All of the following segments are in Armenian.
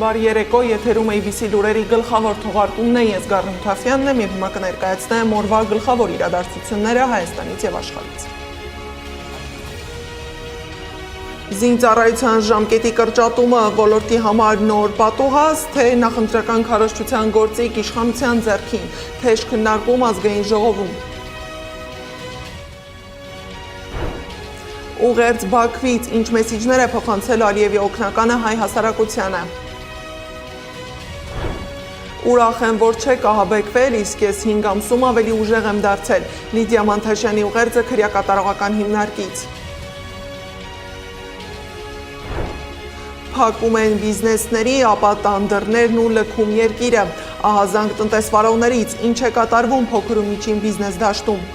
Բարի երեկո, եթերում ABC լուրերի գլխավոր թողարկումն է, ես Գառնիկ Թաֆյանն եմ և հիմա կներկայացնեմ օրվա գլխավոր իրադարձությունները Հայաստանից և աշխարհից։ Զինծառայության ժամկետի կրճատումը ոլորտի համար նոր պատուհաս, թե նախընտրական քարոզչության գործիք իշխանության ձեռքին, թեժ քննարկում ազգային ժողովում։ Ուղերձ Բաքվից, ինչ մեսիջներ է փոխանցել Ալիևի օգնականը հայ հասարակությանը։ Ուրախ եմ, որ չեք ահաբեկվել, իսկ ես 5 ամսում ավելի ուժեղ եմ դարձել։ Լիդիա Մանթաշյանի ուղերձը քրեակատարողական հիմնարկից։ Փակում են բիզնեսների, ապա տանդրներն ու լքում երկիրը։ Ահազանգ տնտեսվարողներից, ինչ է կատարվում փոքր ու միջին բիզնես դաշտում։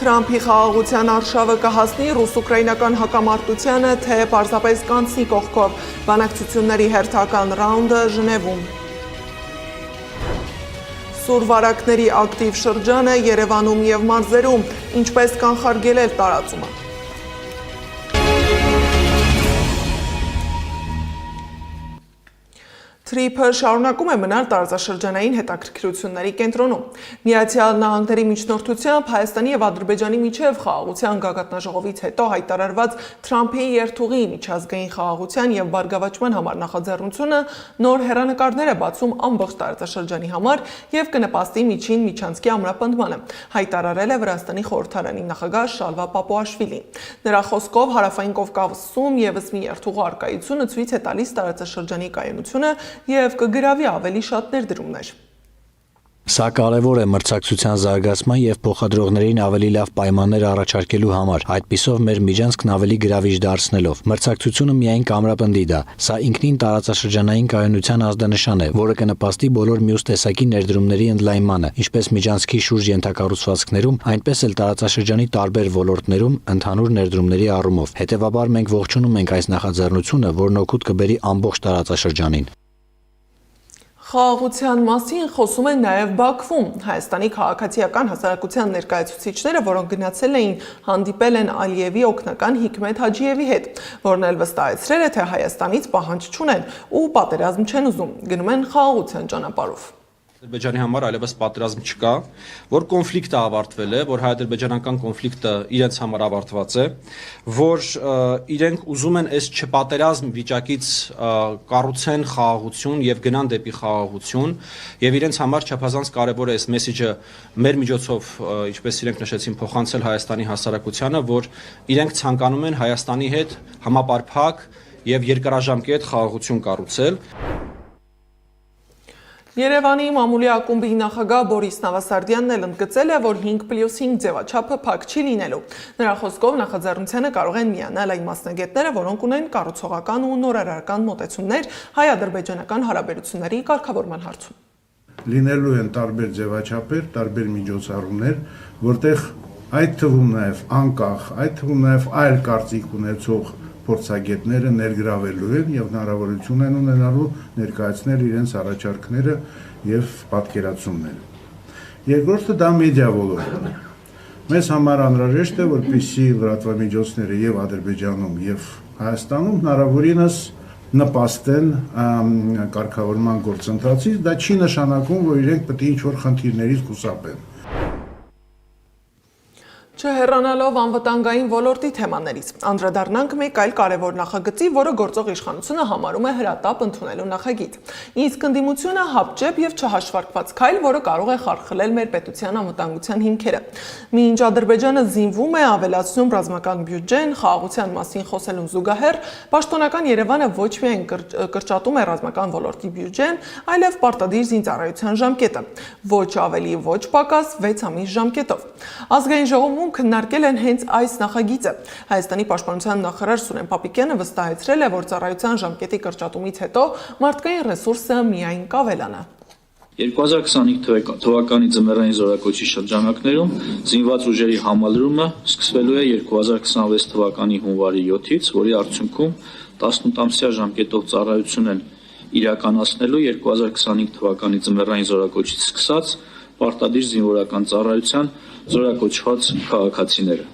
Թրամփի խաղաղության արշավը կհասնի ռուս-ուկրաինական հակամարտությանը, թե պարզապես կանցնի կողքով։ Բանակցությունների հերթական ռաունդը Ժնևում։ Սուր վարակների ակտիվ շրջանը Երևանում և մարզերում, ինչպես կանխարգելել տարածումը։ Թրիփը շարունակում է մնալ տարածաշրջանային հետաքրքրությունների կենտրոնում։ Միացյալ Նահանգների միջնորդությամբ Հայաստանի և Ադրբեջանի միջև խաղաղության գագաթնաժողովից հետո հայտարարված Թրամփի երթուղի միջազգային խաղաղության և բարգավաճման համար նախաձեռնությունը նոր հեռանկարներ է բացում ամբողջ տարածաշրջանի համար և կնպաստի միջին միջանցքի ամրապնդմանը, հայտարարել է Վրաստանի խորհրդարանի նախագահ Շալվա Պապուաշվիլին։ Նրա խոսքով Հարավային Կովկասում ևս մի երթուղու առկայությունը ցույց է տալիս տարածաշրջանի կայունությունը և կգրավի ավելի շատ ներդրումներ։ Սա կարևոր է մրցակցության զարգացման և փոխադրողներին ավելի լավ պայմաններ առաջարկելու համար, այդպիսով մեր միջանցքն ավելի գրավիչ դարձնելով։ Մրցակցությունը միայն կամրապնդի դա։ Սա ինքնին տարածաշրջանային կայունության ազդանշան է, որը կնպաստի բոլոր մյուս տեսակի ներդրումների ընդլայնմանը, ինչպես միջանցքի շուրջ ենթակառուցվածքներում, այնպես էլ տարածաշրջանի տարբեր ոլորտներում ընդհանուր ներդրումների առումով։ Հետևաբար մենք ողջունում ենք այս նախաձեռնությունը, որն օգուտ կբերի ամբողջ տարածաշրջանին։ Խաղաղության մասին խոսում են նաև Բաքվում։ Հայաստանի քաղաքացիական հասարակության ներկայացուցիչները, որոնք գնացել էին, հանդիպել են Ալիևի օգնական Հիկմետ Հաջիևի հետ, որն էլ վստահեցրել է, թե Հայաստանից պահանջ չունեն ու պատերազմ չեն ուզում, գնում են խաղաղության ճանապարհով։ Ադրբեջանի համար այլևս պատերազմ չկա, որ կոնֆլիկտը ավարտվել է, որ հայ-ադրբեջանական կոնֆլիկտը իրենց համար ավարտված է, որ իրենք ուզում են այս չպատերազմ վիճակից կառուցեն խաղաղություն եւ գնան դեպի խաղաղություն, եւ իրենց համար չափազանց կարեւոր է այս մեսեջը մեր միջոցով, ինչպես իրենք նշեցին, փոխանցել Հայաստանի հասարակությանը, որ իրենք ցանկանում են Հայաստանի հետ համապարփակ եւ երկարաժամկետ խաղաղություն կառուցել։ Երևանի մամուլի ակումբի նախագահ Բորիս Նավասարդյանն էլ ընդգծել է, որ 5+5 ձևաչափը փակ չի լինելու։ Նրա խոսքով նախաձեռնությանը կարող են միանալ այն մասնագետները, որոնք ունեն կառուցողական ու նորարարական մոտեցումներ հայ-ադրբեջանական հարաբերությունների կարգավորման հարցում։ Լինելու են տարբեր ձևաչափեր, տարբեր միջոցառումներ, որտեղ այդ թվում նաև անկախ, այդ թվում նաև այլ կարծիք ունեցող փորձագետները ներգրավելու են եւ հնարավորություն են ունենալու ներկայացնել իրենց առաջարկները եւ պատկերացումները։ Երկրորդը դա մեդիա ոլորտն է։ Մեզ համար անհրաժեշտ է, որպեսզի լրատվամիջոցները եւ Ադրբեջանում եւ Հայաստանում հնարավորինս նպաստեն կարգավորման գործընթացից, դա չի նշանակում, որ իրենք պետք է ինչ-որ խնդիրներից խուսափեն։ Չհեռանալով անվտանգային ոլորտի թեմաներից, անդրադառնանք մեկ այլ կարևոր նախագծի, որը գործող իշխանությունը համարում է հրատապ ընդունելու նախագիծ։ Իսկ ընդդիմությունը հապճեպ եւ չհաշվարկված քայլ, որը կարող է խարխլել մեր պետության անվտանգության հիմքերը։ Մինչ Ադրբեջանը զինվում է, ավելացնում ռազմական բյուջեն, խաղաղության մասին խոսելուն զուգահեռ, պաշտոնական Երևանը ոչ միայն կրճատում է ռազմական ոլորտի բյուջեն, այլև պարտադիր զինծառայության ժամկետը։ Ոչ ավելի, ոչ պակաս 6 ամիս ժամկետով։ Ազգային ժողովում քննարկել են հենց այս նախագիծը։ Հայաստանի պաշտպանության նախարար Սուրեն Պապիկյանը վստահեցրել է, որ ծառայության ժամկետի կրճատումից հետո մարդկային ռեսուրսը միայն կավելանա։ 2025 թվականի ձմեռային զորակոչի շրջանակներում զինված ուժերի համալրումը սկսվելու է 2026 թվականի հունվարի 7-ից, որի արդյունքում 18-ամսյա ժամկետով ծառայություն են իրականացնելու 2025 թվականի ձմեռային զորակոչից սկսած պարտադիր զինվորական ծառայության զորակոչված քաղաքացիները։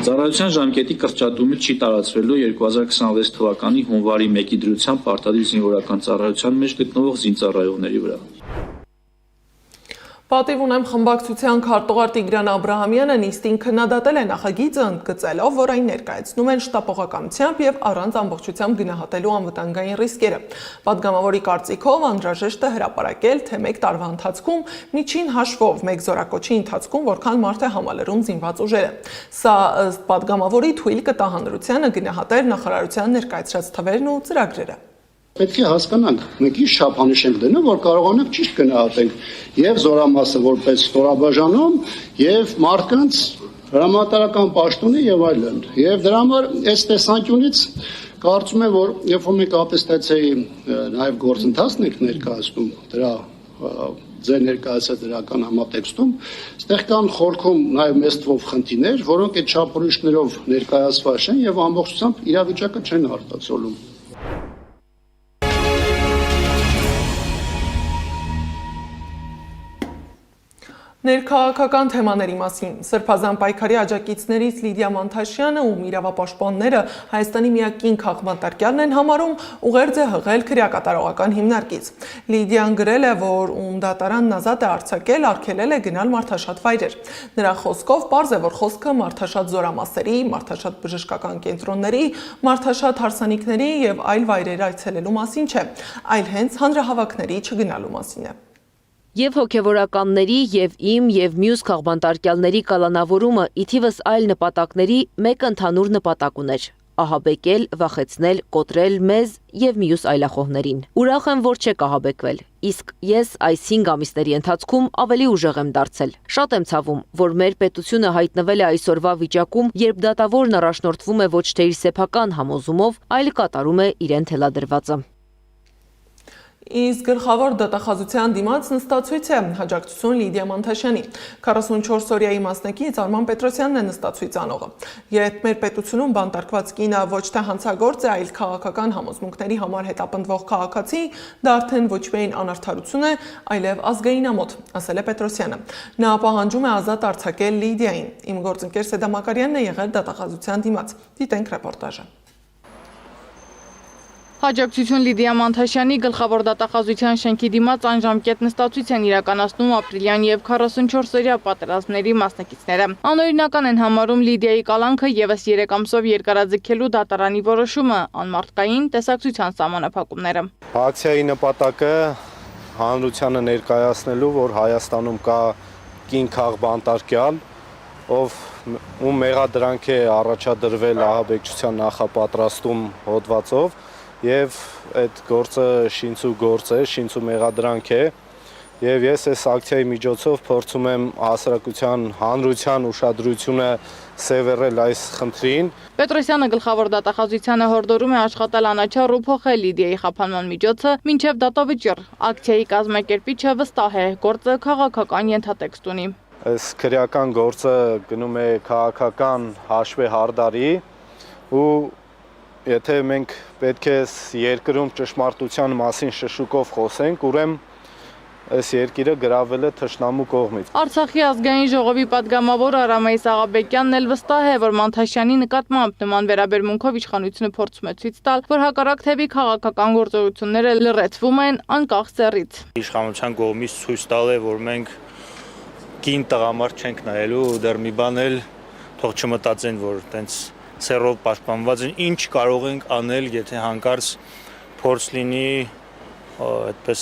Ծառայության ժամկետի կրճատումը չի տարածվելու 2026 թվականի հունվարի 1-ի դրությամբ պարտադիր զինվորական ծառայության մեջ գտնվող զինծառայողների վրա։ Պատիվ ունեմ խմբակցության քարտուղար Տիգրան Աբրահամյանը նիստին քննադատել է նախագիծը, ընդգծելով, որ այն ներկայացնում են շտապողականությամբ եւ առանց ամբողջությամբ գնահատելու անվտանգային ռիսկերը։ Պատգամավորի կարծիքով անհրաժեշտ է հրապարակել, թե 1 տարվա ընթացքում միջին հաշվով 1 զորակոչի ընթացքում որքան մարդ է համալրում զինված ուժերը։ Սա ըստ պատգամավորի թույլ կտա հանրությանը գնահատել նախարարության ներկայացրած թվերն ու ծրագրերը։ Պետք է հասկանանք, մենք ինչ չափանիշ ենք դնում, որ կարողանանք ճիշտ գնահատենք եւ զորամասը որպես ստորաբաժանում եւ մարդկանց հրամանատարական պաշտոնի եւ այլն։ Եվ դրա համար այս տեսանկյունից կարծում եմ, որ երբ որ մենք ապեստացիայի նաեւ գործընթացն ենք ներկայացնում դրա ձեր ներկայացած դրական համատեքստում, այստեղ կան խորքում նաեւ մեծ թվով խնդիրներ, որոնք այդ չափորոշներով ներկայացված են եւ ամբողջությամբ իրավիճակը չեն արտացոլում։ Ներքաղաքական թեմաների մասին Սրբազան պայքարի աջակիցներից Լիդիա Մանթաշյանը, ում իրավապաշտպանները Հայաստանի միակ կին քաղբանտարկյալն են համարում, ուղերձ է հղել քրեակատարողական հիմնարկից։ Լիդիան գրել է, որ ում դատարանն ազատ է արձակել, արգելել է գնալ մարդաշատ վայրեր։ Նրա խոսքով պարզ է, որ խոսքը մարդաշատ զորամասերի, մարդաշատ բժշկական կենտրոնների, մարդաշատ հարսանիքների եւ այլ վայրեր այցելելու մասին չէ, այլ հենց հանրահավաքների չգնալու մասին է։ Եվ հոգևորականների, եւ իմ, եւ մյուս քաղբանտարկյալների կալանավորումը ի թիվս այլ նպատակների մեկ ընդհանուր նպատակ ուներ՝ ահաբեկել, վախեցնել, կոտրել մեզ եւ մյուս այլախոհներին։ Ուրախ եմ, որ չեք ահաբեկվել, իսկ ես այս 5 ամիսների ընթացքում ավելի ուժեղ եմ դարձել։ Շատ եմ ցավում, որ մեր պետությունը հայտնվել է այսօրվա վիճակում, երբ դատավորն առաջնորդվում է ոչ թե իր սեփական համոզումով, այլ կատարում է իրեն թելադրվածը։ Իսկ գլխավոր դատախազության դիմաց նստացույց է հաջակցություն Լիդիա Մանթաշյանի։ 44 օրյայի մասնակից Արման Պետրոսյանն է նստացույց անողը։ Երբ մեր պետությունում բանտարկված կինը ոչ թե հանցագործ է, այլ քաղաքական համոզմունքների համար հետապնդվող քաղաքացի, դա արդեն ոչ միայն անարդարություն է, այլև ազգայինամոթ, ասել է Պետրոսյանը։ Նա պահանջում է ազատ արձակել Լիդիային։ Իմ գործընկեր Սեդա Մակարյանն է եղել դատախազության դիմաց։ Դիտենք ռեպորտաժը։ Հաջակցություն Լիդիա Մանթաշյանի գլխավոր դատախազության շենքի դիմաց այն ժամկետ նստացույց են իրականացնում ապրիլյան եւ 44-օրյա պատերազմների մասնակիցները։ Անօրինական են համարում Լիդիայի կալանքը եւս 3 ամսով երկարաձգելու դատարանի որոշումը, անմարդկային տեսակցության սահմանափակումները։ Ակցիայի նպատակը հանրությանը ներկայացնելու, որ Հայաստանում կա կին քաղբանտարկյալ, ում մեղադրանք է առաջադրվել ահաբեկչության նախապատրաստում հոդվածով, եւ այդ գործը շինցու գործ է, շինցու մեղադրանք է, եւ ես այս ակցիայի միջոցով փորձում եմ հասարակության հանրության ուշադրությունը սևեռել այս խնդրին։ Պետրոսյանը գլխավոր դատախազությանը հորդորում է աշխատել անաչառ ու փոխել Լիդիայի խափանման միջոցը մինչև դատավճիռ։ Ակցիայի կազմակերպիչը վստահ է, գործը քաղաքական ենթատեքստ ունի։ Այս քրեական գործը գնում է քաղաքական հաշվի հարդարի ու եթե մենք պետք է երկրում ճշմարտության մասին շշուկով խոսենք, ուրեմն այս երկիրը գրավել է թշնամու կողմից։ Արցախի ազգային ժողովի պատգամավոր Արամեյ Սաղաբեկյանն էլ վստահ է, որ Մանթաշյանի նկատմամբ նման վերաբերմունքով իշխանությունը փորձում է ցույց տալ, որ հակառակ թեպի քաղաքական գործողությունները լրացվում են անկախ սեռից։ Իշխանության կողմից ցույց տալ է, որ մենք կին տղամարդ չենք նայելու, դեռ մի բան էլ թող չմտածեն, որ տենց սերով պաշտպանված են, ինչ կարող ենք անել, եթե հանկարծ փորձ լինի այդպես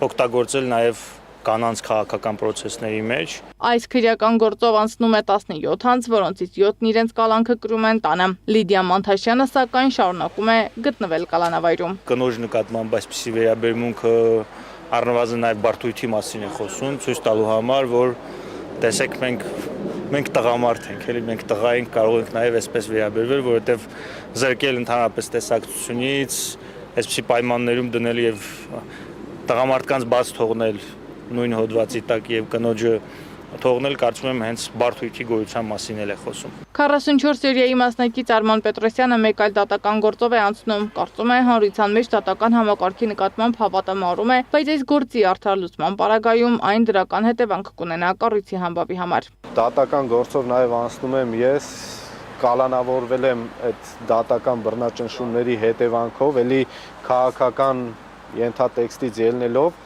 օգտագործել նաև կանանց քաղաքական process-ների մեջ։ Այս քրեական գործով անցնում է 17 անց, որոնցից 7-ն իրենց կալանքը կրում են տանը։ Լիդիա Մանթաշյանը սակայն շարունակում է գտնվել կալանավայրում։ Կնոջ նկատմամբ այսպիսի վերաբերմունքը առնվազն նաև բարդույթի մասին է խոսում, ցույց տալու համար, որ տեսեք մենք տղամարդ ենք, էլի մենք տղա ենք, կարող ենք նաև այսպես վերաբերվել, որովհետև զրկել ընդհանրապես տեսակցությունից, այսպիսի պայմաններում դնել եւ տղամարդկանց բաց թողնել նույն հոդվածի տակ եւ կնոջը թողնել կարծում եմ հենց բարդույթի գոյության մասին էլ է խոսում։ 44 սերիայի մասնակից Արման Պետրոսյանը մեկ այլ դատական գործով է անցնում, կարծում է հանրության մեջ դատական համակարգի նկատմամբ հավատը մարում է, բայց այս գործի արդար լուծման պարագայում այն դրական հետևանք կունենա կառույցի համբավի համար։ Դատական գործով նաև անցնում եմ ես, կալանավորվել եմ այդ դատական բռնաճնշումների հետևանքով, էլի քաղաքական ենթատեքստից ելնելով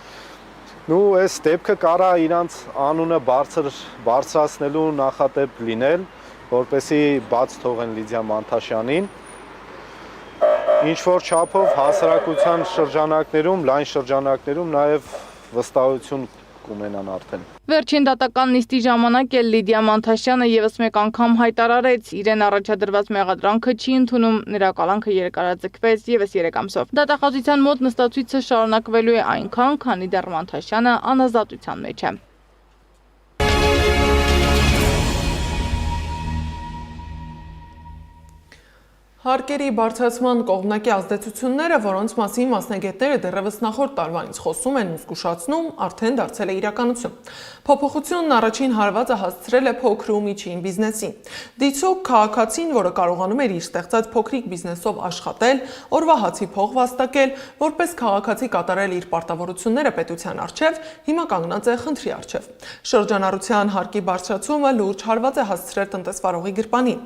այս դեպքը կարա իրանց անունը բարձրացնելու նախադեպ լինել, որպեսզի բաց թողեն Լիդիա Մանթաշյանին, ինչ որ չափով հասարակության շրջանակներում, լայն շրջանակներում նաև վստահություն կունենան արդեն։ Վերջին դատական նիստի ժամանակ էլ Լիդիա Մանթաշյանը եւս մեկ անգամ հայտարարեց, իրեն առաջադրված մեղադրանքը չի ընդունում, նրա կալանքը երկարաձգվեց եւս 3 ամսով։ Դատախազության մոտ նստածույցը շարունակվելու է այնքան, քանի դեռ Մանթաշյանը անազատության մեջ է։ Հարկերի բարձրացման կողմնակի ազդեցությունները, որոնց մասին մասնագետները դեռևս նախորդ տարվանից խոսում են ու զգուշացնում, արդեն դարձել է իրականություն։ Փոփոխությունն առաջին հարվածը հասցրել է փոքր ու միջին բիզնեսին։ Դիցոք քաղաքացին, որը կարողանում էր իր ստեղծած փոքրիկ բիզնեսով աշխատել, օրվա հացի փող վաստակել, որպես քաղաքացի կատարել իր պարտավորությունները պետության առջև, հիմա կանգնած է խնդրի առջև։ Շրջանառության հարկի բարձրացումը լուրջ հարված է հասցրել տնտեսվարողի գրպանին։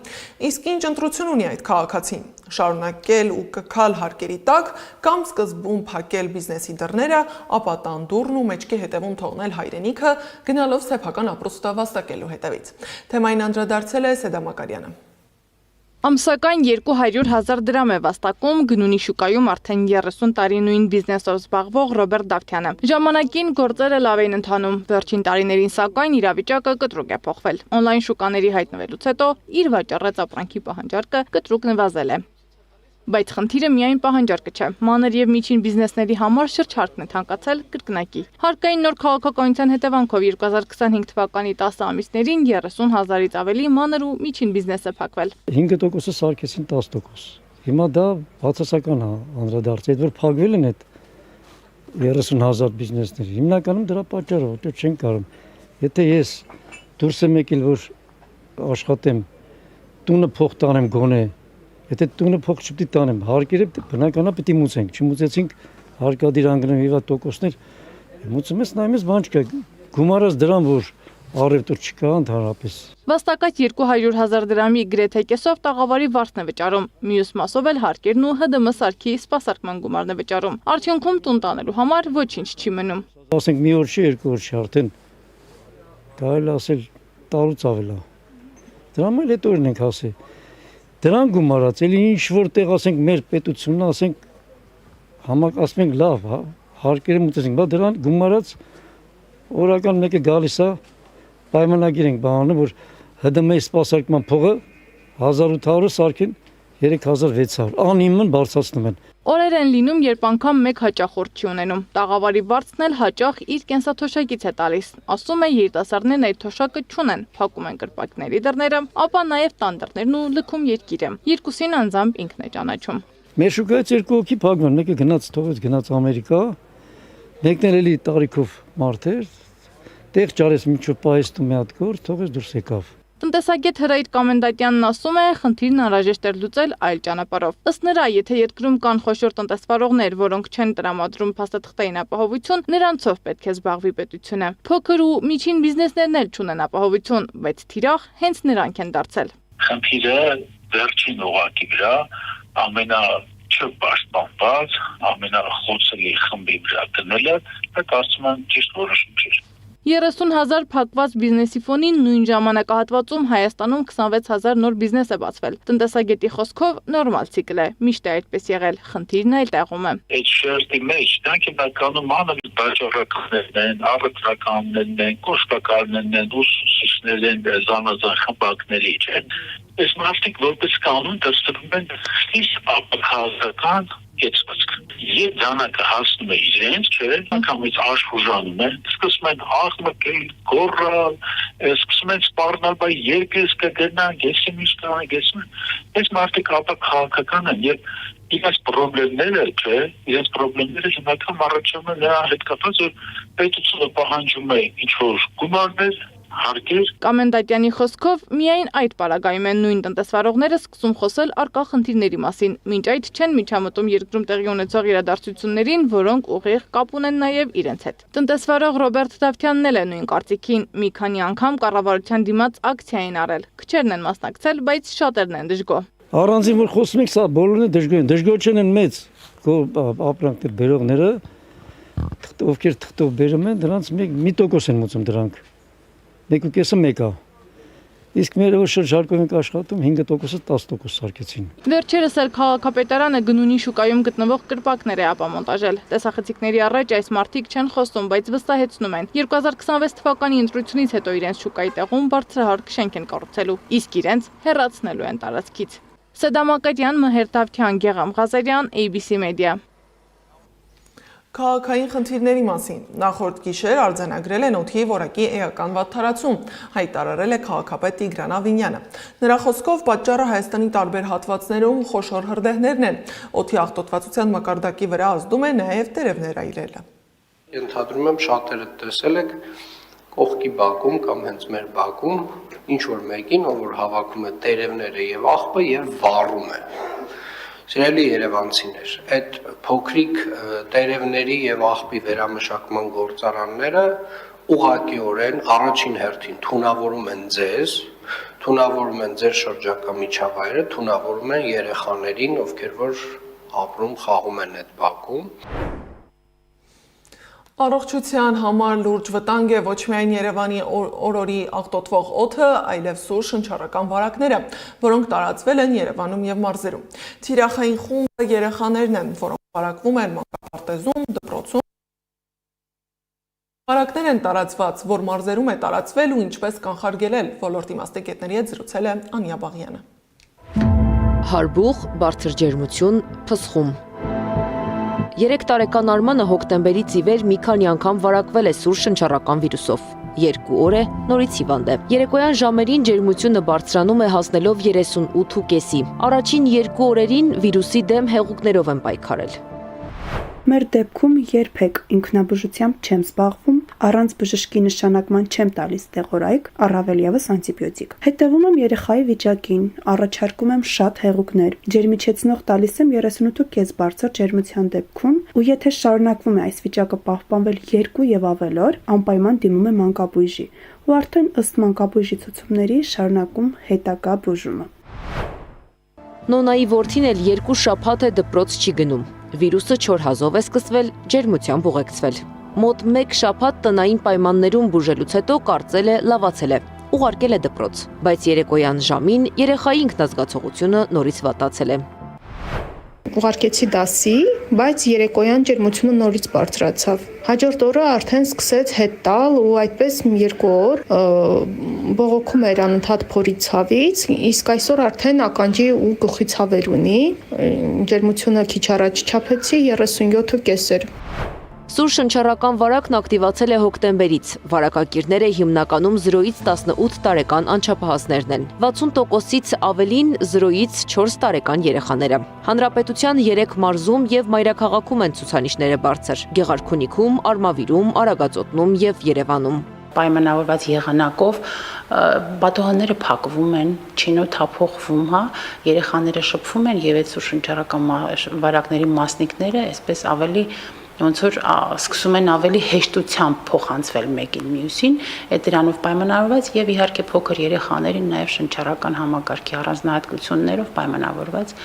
Իսկ ինչ ընտրություն ունի այդ քաղաքացին՝ շարունակել ու կքալ հարկերի տակ կամ սկզբում փակել բիզնեսի դռները, ապա տան դուռն ու մեջքի հետևում թողնել հայրենիքը, գնալով սեփական ապրուստը վաստակելու հետևից։ Թեմային անդրադարձել է Սեդա Մակարյանը։ Ամսական 200,000 դրամ է վաստակում գնունի շուկայում արդեն 30 տարի նույն բիզնեսով զբաղվող Ռոբերտ Դավթյանը։ Ժամանակին գործերը լավ էին ընթանում, վերջին տարիներին սակայն իրավիճակը կտրուկ է փոխվել։ Օնլայն շուկաների հայտնվելուց հետո իր վաճառած ապրանքի պահանջարկը կտրուկ նվազել է։ Բայց խնդիրը միայն պահանջարկը չէ։ Մանր եւ միջին բիզնեսների համար շրջարկն է թանկացել կրկնակի։ Հարկային նոր քաղաքականության հետևանքով 2025 թվականի 10 ամիսներին 30,000-ից ավելի մանր ու միջին բիզնես է փակվել։ 5%-ը սարքեցին 10%։ Հիմա դա բացասական է անդրադարձ, այդ որ փակվել են այդ 30,000 բիզնեսները։ Հիմնականում դրա պատճառով, որտեղ չեն կարող։ Եթե ես դուրս եմ եկել որ աշխատեմ, տունը փող տանեմ գոնե, եթե տունը փող չպետք է տանեմ, հարկերը բնականաբար պետք է մուծենք, չմուծեցինք հարկադիր անգնվի տոկոսներ, մուծում ես նայում ես բան չկա, գումարած դրան որ առևտուր չկա ընդհանրապես։ Վաստակած 200,000 դրամի գրեթե կեսով տաղավարի վարձն է վճարում, մյուս մասով էլ հարկերն ու ՀԴՄ սարքի սպասարկման գումարն է վճարում։ Արդյունքում տուն տանելու համար ոչինչ չի մնում։ Ասենք մի օր չի, երկու օր չի, արդեն կարելի ասել տարուց ավել է։ Դրամ էլ այդ օրն ենք ասել։ Դրան գումարած, էլի ինչ որտեղ ասենք մեր պետությունն ասենք ասում ենք լավ, հարկերը մուծեցինք, բայց դրան գումարած օրական մեկը գալիս է, պայմանագիր ենք բանում, որ ՀԴՄ-ի սպասարկման փողը 1800-ը սարքեն 3600, անիմն բարձրացնում են։ Օրեր են լինում, երբ անգամ մեկ հաճախորդ չի ունենում։ Տաղավարի վարձն էլ հաճախ իր կենսաթոշակից է տալիս։ Ասում է երիտասարդներն այդ թոշակը չունեն, փակում են կրպակների դռները, ապա նաև տան դռներն ու լքում երկիրը։ Երկուսին անձամբ ինքն է ճանաչում։ Մեր շուկայից երկու հոգի փակվում, մեկը գնաց Ամերիկա, մեկն էլի տարիքով մարդ էր, տեղ ճարես միջով պահեստում մի հատ գործ, թողեց դուրս եկավ։ Տնտեսագետ Հրայր Կամենդատյանն ասում է, խնդիրն անհրաժեշտ էր լուծել այլ ճանապարհով։ Ըստ նրա, եթե երկրում կան խոշոր տնտեսվարողներ, որոնք չեն տրամադրում փաստաթղթային ապահովություն, նրանցով պետք է զբաղվի պետությունը։ Փոքր ու միջին բիզնեսներն էլ չունեն ապահովություն, բայց թիրախ հենց նրանք են դարձել։ Խնդիրը վերջին օղակի վրա ամենաչպաշտպանված, ամենախոցելի խմբի վրա դնելը, դա կարծում եմ ճիշտ որոշում չէ։ 30,000 փակված բիզնեսի ֆոնին նույն ժամանակահատվածում Հայաստանում 26,000 նոր բիզնես է բացվել։ Տնտեսագետի խոսքով նորմալ ցիկլ է, միշտ է այդպես եղել, խնդիրն այլ տեղում է։ Այդ շերտի մեջ դրանք բնականում անում վաճառականներն են, առևտրականներն են, կոշտակարներն են, ուսուցիչներ են, զանազան խմբակների չեն։ Այս մարդիկ որպես կանոն դաստրում են իսկ ապահովական կեցվածք։ Եվ դանակը հասնում է իրենց, չէ՞, անգամից աշխուժանում են, սկսում են աղմկել, գոռալ, սկսում են սպառնալ, բայց երբ ես կգնանք, ես ինչ կանենք, այս մարդիկ ապահովական են եւ իրենց խնդիրները, չէ, իրենց խնդիրները հիմնական առաջանում են նրա հետ կապված, որ պետությունը պահանջում է ինչ-որ գումարներ, հարկեր։ Կամենդատյանի խոսքով միայն այդ պարագայում են նույն տնտեսվարողները սկսում խոսել առկա խնդիրների մասին, մինչ այդ չեն միջամտում երկրում տեղի ունեցող իրադարձություններին, որոնք ուղիղ կապ ունեն նաև իրենց հետ։ Տնտեսվարող Ռոբերտ Դավթյանն էլ է նույն կարծիքին, մի քանի անգամ կառավարության դիմաց ակցիա են արել։ Քչերն են մասնակցել, բայց շատերն են դժգոհ։ Առանձին որ խոսում ենք, սա բոլորն են դժգոհ են, դժգոհ չեն մեծ ապրանքներ բերողները, ովքեր թղթով բերում են, դրանց 1% են մոծում դրանք։ 1.5-ը 1 է։ Իսկ մեր որ շրջարկում ենք աշխատում 5%-ը 10% սարքեցին։ Վերջերս էլ քաղաքապետարանը գնունի շուկայում գտնվող կրպակներ է ապամոնտաժել։ Տեսախցիկների առաջ այս մարդիկ չեն խոսում, բայց վստահեցնում են 2026 թվականի ընտրությունից հետո իրենց շուկայի տեղում բարձրահարկ շենք են կառուցելու, իսկ իրենց հեռացնելու են տարածքից։ Սեդամ Ակատյան, Մհեր Դավթյան, Գեղամ Ղազարյան, ABC Media։ Քաղաքային խնդիրների մասին նախորդ գիշեր արձանագրել են օդի որակի էական վատթարացում, հայտարարել է քաղաքապետ Տիգրան Ավինյանը։ Նրա խոսքով պատճառը Հայաստանի տարբեր հատվածներում խոշոր հրդեհներն են։ Օդի աղտոտվածության մակարդակի վրա ազդում է նաև տերևներ այրելը։ Ենթադրում եմ շատերը տեսել եք կողքի բակում կամ հենց մեր բակում ինչ որ մեկին, ով որ հավաքում է տերևները եւ աղբը եւ վառում է։ Սիրելի երևանցիներ, այդ փոքրիկ տերևների եւ աղբի վերամշակման գործարանները ուղղակիորեն առաջին հերթին թունավորում են ձեզ, թունավորում են ձեր շրջակա միջավայրը, թունավորում են երեխաներին, ովքեր որ ապրում, խաղում են այդ բակում։ Առողջության համար լուրջ վտանգ է ոչ միայն Երևանի օրորի աղտոտվող օդը, այլև սուր շնչառական վարակները, որոնք տարածվել են Երևանում եւ մարզերում։ Թիրախային խումբը երեխաներն են, որոնք վարակվում են մանկապարտեզում, դպրոցում։ Վարակներ են տարածված, որ մարզերում է տարածվել ու ինչպես կանխարգելել, ոլորտի մասնագետների հետ զրուցել է Անիա Բաղյանը։ Հարբուխ, բարձր ջերմություն, փսխում։ 3 տարեկան Արմանը հոկտեմբերից ի վեր մի քանի անգամ վարակվել է սուր շնչառական վիրուսով։ 2 օր է նորից հիվանդ է։ Երեկոյան ժամերին ջերմությունը բարձրանում է հասնելով 38.5-ի։ Առաջին 2 օրերին վիրուսի դեմ հեղուկներով են պայքարել։ Մեր դեպքում երբեք ինքնաբուժությամբ չեմ զբաղվում, առանց բժշկի նշանակման չեմ տալիս դեղորայք, առավել ևս անտիբիոտիկ։ Հետևում եմ երեխայի վիճակին, առաջարկում եմ շատ հեղուկներ, ջերմիչեցնող տալիս եմ 38.5 բարձր ջերմության դեպքում, ու եթե շարունակվում է այս վիճակը պահպանվել 2 եւ ավել օր, անպայման դիմում եմ մանկաբույժի, ու արդեն ըստ մանկաբույժի ցուցումների շարունակում հետագա բուժումը։ Նոնայի որդին էլ 2 շաբաթ է դպրոց չի գնում։ Վիրուսը չոր հազով է սկսվել, ջերմությամբ ուղեկցվել։ Մոտ 1 շաբաթ տնային պայմաններում բուժելուց հետո կարծել է լավացել է, ուղարկել է դպրոց, բայց երեկոյան ժամին երեխայի ինքնազգացողությունը նորից վատացել է։ Ուղարկեցի դասի, բայց երեկոյան ջերմությունը նորից բարձրացավ։ Հաջորդ օրը արդեն սկսեց հետ տալ ու այդպես 2 օր բողոքում էր անընդհատ փորի ցավից, իսկ այսօր արդեն ականջի ու գլխի ցավեր ունի։ Ջերմությունը քիչ առաջ չափեցի 37.5 էր։ Սուր շնչառական վարակն ակտիվացել է հոկտեմբերից։ Վարակակիրները հիմնականում 0-ից 18 տարեկան անչափահասներն են։ 60%-ից ավելին 0-ից 4 տարեկան երեխաները։ Հանրապետության 3 մարզում եւ մայրաքաղաքում են ցուցանիշները բարձր՝ Գեղարքունիքում, Արմավիրում, Արագածոտնում եւ Երևանում։ Պայմանավորված եղանակով բատողանները փակվում են, չինո թափողվում, երեխաները շփվում են եւ այդ սուր շնչառական վարակների մասնիկները այսպես ավելի ոնց որ սկսում են ավելի հեշտությամբ փոխանցվել մեկին մյուսին, այդ դրանով պայմանավորված եւ իհարկե փոքր երեխաներին նաեւ շնչառական համակարգի առանձնահատկություններով պայմանավորված։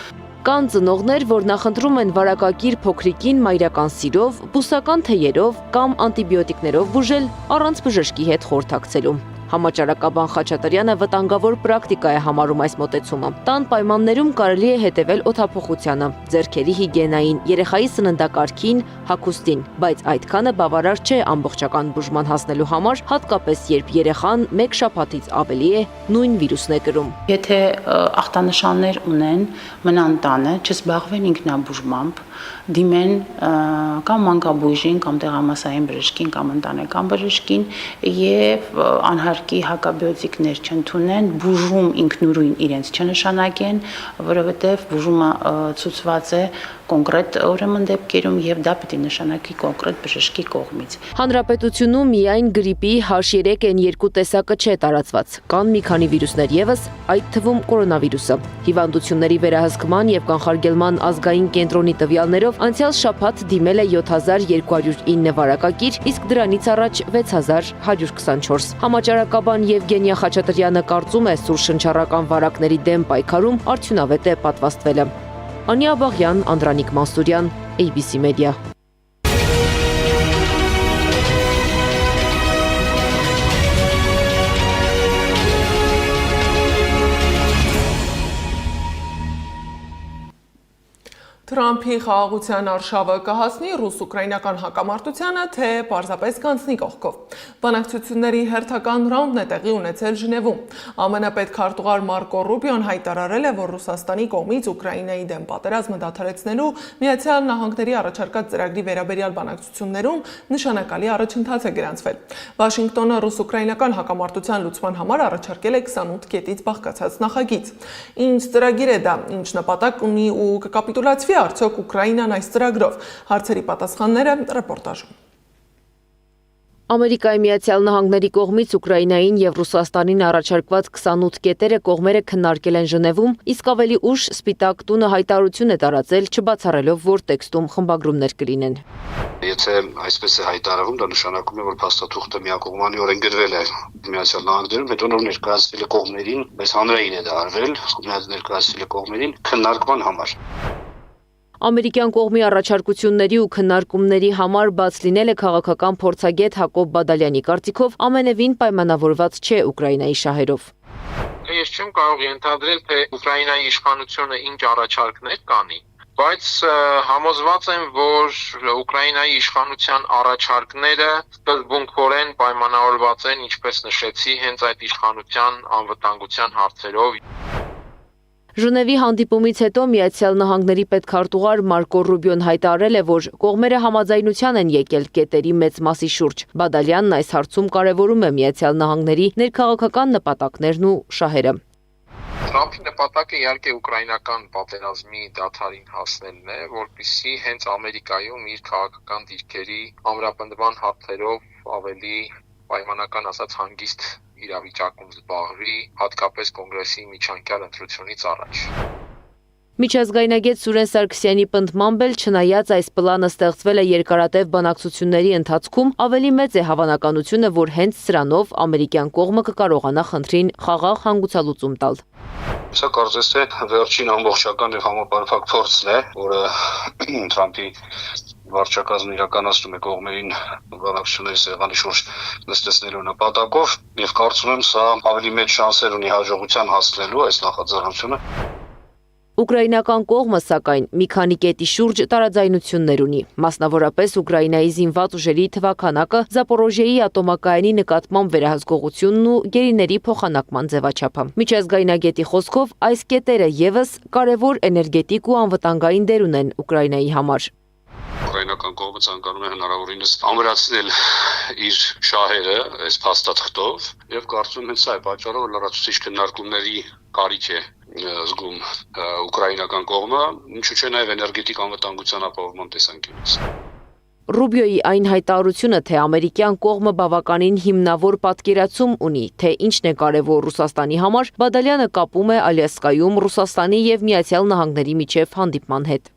Կան ծնողներ, որ նախընտրում են վարակակիր փոքրիկին մայրական սիրով, բուսական թեյերով կամ անտիբիոտիկներով բուժել առանց բժշկի հետ խորհրդակցելու։ Համաճարակաբան Խաչատրյանը վտանգավոր պրակտիկա է համարում այս մոտեցումը։ Տան պայմաններում կարելի է հետևել օդափոխությանը, ձեռքերի հիգիենային, երեխայի սննդակարգին, հագուստին, բայց այդքանը բավարար չէ ամբողջական բուժման հասնելու համար, հատկապես երբ երեխան 1 շաբաթից ավելի է նույն վիրուսն է կրում։ Եթե ախտանշաններ ունեն, մնան տանը, չզբաղվեն ինքնաբուժմամբ, դիմեն կամ մանկաբույժին, կամ տեղամասային բժշկին, կամ ընտանեկան բժշկին եւ անհարկի հակաբիոտիկներ չընդունեն, բուժում ինքնուրույն իրենց չնշանակեն, որովհետեւ բուժումը ցուցված է կոնկրետ ուրեմն դեպքերում եւ դա պետք է նշանակի կոնկրետ բժշկի կողմից։ Հանրապետությունում միայն գրիպի H3N2 տեսակը չէ տարածված, կան մի քանի վիրուսներ եւս, այդ թվում կորոնավիրուսը։ Հիվանդությունների վերահսկման եւ կանխարգելման ազգային կենտրոնի տվյալներով անցյալ շաբաթ դիմել է 7209 վարակագիր, իսկ դրանից առաջ 6124։ Համաճարակաբան Եվգենիա Խաչատրյանը կարծում է, սուր շնչառական վարակների դեմ պայքարում արդյունավետ է պատվաստվելը։ Անիա Բաղյան, Անդրանիկ Մանսուրյան, ABC Media։ Թրամփի խաղաղության արշավը կհասնի ռուս-ուկրաինական հակամարտությանը, թե պարզապես կանցնի կողքով։ Բանակցությունների հերթական ռաունդն է տեղի ունեցել Ժնևում։ ԱՄՆ պետքարտուղար Մարկո Ռուբիոն հայտարարել է, որ Ռուսաստանի կողմից Ուկրաինայի դեմ պատերազմը դադարեցնելու Միացյալ Նահանգների առաջարկած ծրագրի վերաբերյալ բանակցություններում նշանակալի առաջընթաց է գրանցվել։ Վաշինգտոնը ռուս-ուկրաինական հակամարտության լուծման համար առաջարկել է 28 կետից բաղկացած նախագիծ։ Ինչ ծրագիր է դա, ինչ նպատակ ունի ու կկապիտուլացվի արդյոք Ուկրաինան այս ծրագրով։ Հարցերի պատասխանները ռեպորտաժում։ Ամերիկայի Միացյալ Նահանգների կողմից Ուկրաինային եւ Ռուսաստանին առաջարկված 28 կետերը կողմերը քննարկել են Ժնևում, իսկ ավելի ուշ Սպիտակ տունը հայտարարություն է տարածել, չբացառելով, որ տեքստում խմբագրումներ կլինեն։ Եթե այսպես է հայտարարվում, դա նշանակում է, որ փաստաթուղթը միակողմանիորեն գրվել է Միացյալ Նահանգներում, հետո նոր ներկայացվել է կողմերին, բայց հանրային է դա արվել, ներկայացվել է կողմերին քննարկման համար։ Ամերիկյան կողմի առաջարկությունների ու քննարկումների համար բաց լինելը քաղաքական փորձագետ Հակոբ Բադալյանի կարծիքով ամենևին պայմանավորված չէ Ուկրաինայի շահերով։ Ես չեմ կարող ենթադրել, թե Ուկրաինայի իշխանությունը ինչ առաջարկներ կանի, բայց համոզված եմ, որ Ուկրաինայի իշխանության առաջարկները սկզբունքորեն պայմանավորված են, ինչպես նշեցի, հենց այդ իշխանության անվտանգության հարցերով։ Ժնևի հանդիպումից հետո Միացյալ Նահանգների պետքարտուղար Մարկո Ռուբիոն հայտարարել է, որ կողմերը համաձայնության են եկել կետերի մեծ մասի շուրջ։ Բադալյանն այս հարցում կարևորում է Միացյալ Նահանգների ներքաղաքական նպատակներն ու շահերը։ Թրամփի նպատակը իհարկե ուկրաինական պատերազմի դադարին հասնելն է, որպեսզի հենց Ամերիկայում իր քաղաքական դիրքերի ամրապնդման հարցերով ավելի պայմանական ասած հանգիստ իրավիճակում զբաղվի, հատկապես կոնգրեսի միջանկյալ ընտրությունից առաջ։ Միջազգայնագետ Սուրեն Սարգսյանի պնդմամբ էլ չնայած այս պլանը ստեղծվել է երկարատև բանակցությունների ընթացքում, ավելի մեծ է հավանականությունը, որ հենց սրանով ամերիկյան կողմը կկարողանա խնդրին խաղաղ հանգուցալուծում տալ։ Սա կարծես թե վերջին ամբողջական եւ համապարփակ փորձն է, որը Թրամփի վարչակազմն իրականացնում է կողմերին բանակցությունների սեղանի շուրջ նստեցնելու նպատակով եւ կարծում եմ սա ավելի մեծ շանսեր ունի հաջողության հասնելու այս նախաձեռնությունը։ Ուկրաինական կողմը, սակայն, մի քանի կետի շուրջ տարաձայնություններ ունի, մասնավորապես Ուկրաինայի զինված ուժերի թվաքանակը, Զապորոժիեի ատոմակայանի նկատմամբ վերահսկողությունն ու գերիների փոխանակման ձևաչափը։ Միջազգայնագետի խոսքով այս կետերը եւս կարևոր էներգետիկ ու անվտանգային դեր ունեն Ուկրաինայի համար։ Ուկրաինական կողմը ցանկանում է հնարավորինս ամրացնել իր շահերը այս փաստաթղթով եւ կարծում եմ սա է պատճառը, որ լրացուցիչ քննարկումների կարիք է զգում ուկրաինական կողմը, ինչու՞ չէ նաեւ էներգետիկ անվտանգության ապահովման տեսանկյունից։ Ռուբիոյի այն հայտարարությունը, թե ամերիկյան կողմը բավականին հիմնավոր պատկերացում ունի, թե ինչն է կարևոր Ռուսաստանի համար, Բադալյանը կապում է Ալյասկայում Ռուսաստանի եւ Միացյալ Նահանգների միջև հանդիպման հետ։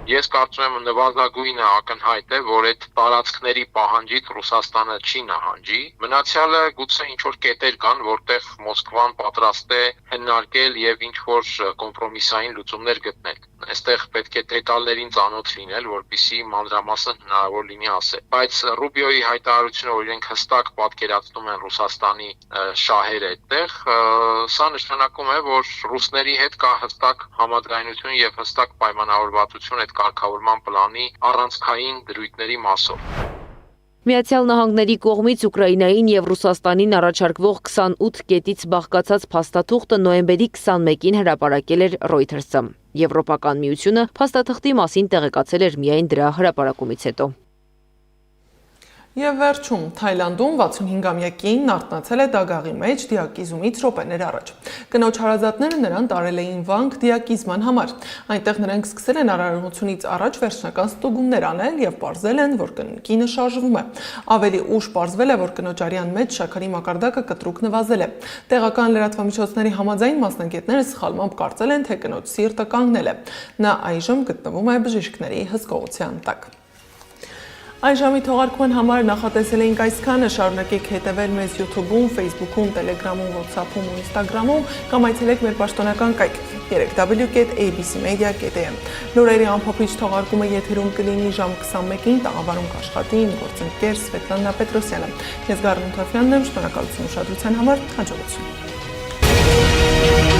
Ես կարծում եմ նվազագույնը ակնհայտ է, որ այդ տարածքների պահանջից Ռուսաստանը չի նահանջի։ Մնացյալը գուցե ինչ-որ կետեր կան, որտեղ Մոսկվան պատրաստ է հնարքել եւ ինչ-որ կոմպրոմիսային լուծումներ գտնել։ Այստեղ պետք է դետալներին ծանոթ լինել, որպեսզի մանրամասն հնարավոր լինի ասել։ Բայց Ռուբիոյի հայտարարությունը, որ իրենք հստակ պատկերացնում են Ռուսաստանի շահերը այդտեղ, սա նշանակում է, որ ռուսների հետ կա հստակ համաձայնություն եւ հստակ պայմանավորվածություն այդ կարգավորման պլանի առանցքային դրույթների մասով։ Միացյալ Նահանգների կողմից Ուկրաինային եւ Ռուսաստանին առաջարկվող 28 կետից բաղկացած փաստաթուղթը նոյեմբերի 21-ին հրապարակել էր Reuters-ը։ Եվրոպական միությունը փաստաթղթի մասին տեղեկացել էր միայն դրա հրապարակումից հետո։ Եվ վերջում, Թայլանդում 65-ամյա կինն արթնացել է դագաղի մեջ դիակիզումից րոպեներ առաջ։ Կնոջ հարազատները նրան տարել էին վանք դիակիզման համար։ Այնտեղ նրանք սկսել են արարողությունից առաջ վերջնական ստուգումներ անել եւ պարզել են, որ կինը շարժվում է։ Ավելի ուշ պարզվել է, որ կնոջ արյան մեջ շաքարի մակարդակը կտրուկ նվազել է։ Տեղական լրատվամիջոցների համաձայն մասնագետները սխալմամբ կարծել են, թե կնոջ սիրտը կանգնել է։ Նա այժմ գտնվում է բժիշկների հսկողության տակ։ Այս ժամի թողարկման համար նախատեսել էինք այսքանը, շարունակեք հետևել մեզ YouTube-ում, Facebook-ում, Telegram-ում, WhatsApp-ում ու Instagram-ում կամ այցելեք մեր պաշտոնական կայք www.abcmedia.am։ Լուրերի ամփոփիչ թողարկումը եթերում կլինի ժամ 21-ին, տաղավարում կաշխատի իմ գործընկեր Սվետլանա Պետրոսյանը։ Ես Գառնու Թոֆյանն եմ, շնորհակալություն ուշադրության համար, հաջողություն։